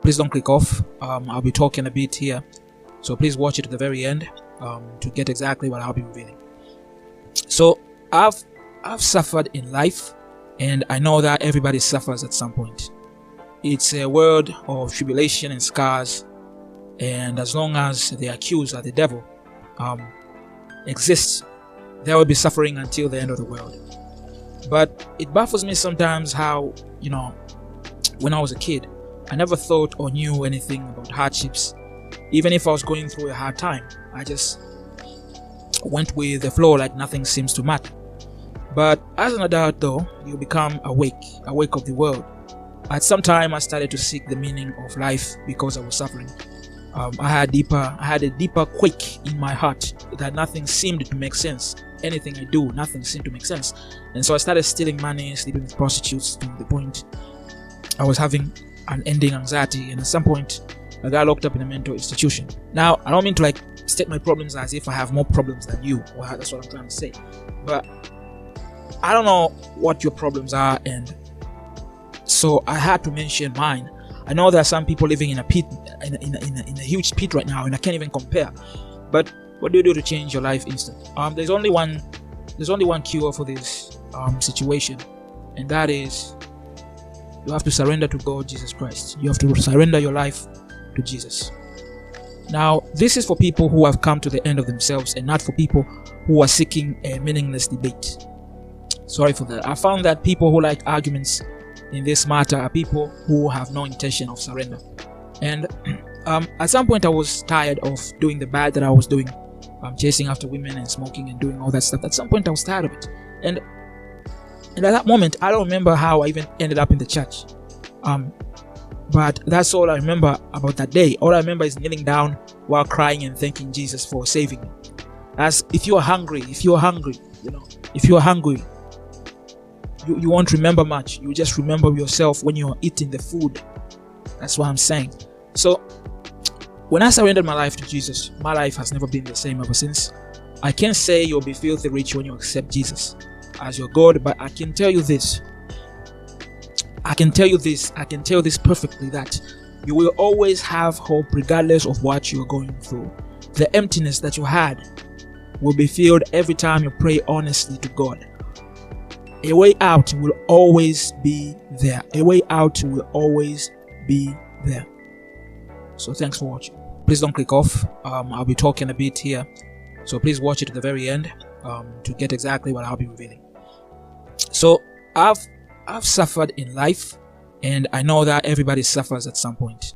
Please don't click off. I'll be talking a bit here, so please watch it to the very end to get exactly what I'll be revealing. So I've suffered in life, and I know that everybody suffers at some point. It's a world of tribulation and scars, and as long as the accuser, the devil, exists, there will be suffering until the end of the world. But it baffles me sometimes how, when I was a kid, I never thought or knew anything about hardships. Even if I was going through a hard time, I just went with the flow like nothing seems to matter. But as an adult though, you become awake of the world. At some time I started to seek the meaning of life because I was suffering. I had a deeper quake in my heart that nothing seemed to make sense. Anything I do, nothing seemed to make sense. And so I started stealing money, sleeping with prostitutes, to the point I was having an ending anxiety, and at some point I got locked up in a mental institution. Now, I don't mean to state my problems as if I have more problems than you. Well, that's what I'm trying to say. But I don't know what your problems are, and so I had to mention mine. I know there are some people living in a pit, in a huge pit right now, and I can't even compare. But what do you do to change your life instantly? There's only one cure for this situation, and that is you have to surrender to God, Jesus Christ. You have to surrender your life to Jesus. Now, this is for people who have come to the end of themselves, and not for people who are seeking a meaningless debate. Sorry for that. I found that people who like arguments in this matter are people who have no intention of surrender. And at some point I was tired of doing the bad that I was doing, chasing after women and smoking and doing all that stuff. At some point I was tired of it, and at that moment I don't remember how I even ended up in the church, but that's all I remember about that day. All I remember is kneeling down while crying and thanking Jesus for saving me. As if you are hungry, you won't remember much. You just remember yourself when you are eating the food. That's what I'm saying. So when I surrendered my life to Jesus, my life has never been the same ever since. I can't say you'll be filthy rich when you accept Jesus as your God, but I can tell you this perfectly, that you will always have hope regardless of what you're going through. The emptiness that you had will be filled every time you pray honestly to God. A way out will always be there. A way out will always be there. So thanks for watching. Please don't click off. I'll be talking a bit here, so please watch it to the very end to get exactly what I'll be revealing. So I've suffered in life, and I know that everybody suffers at some point.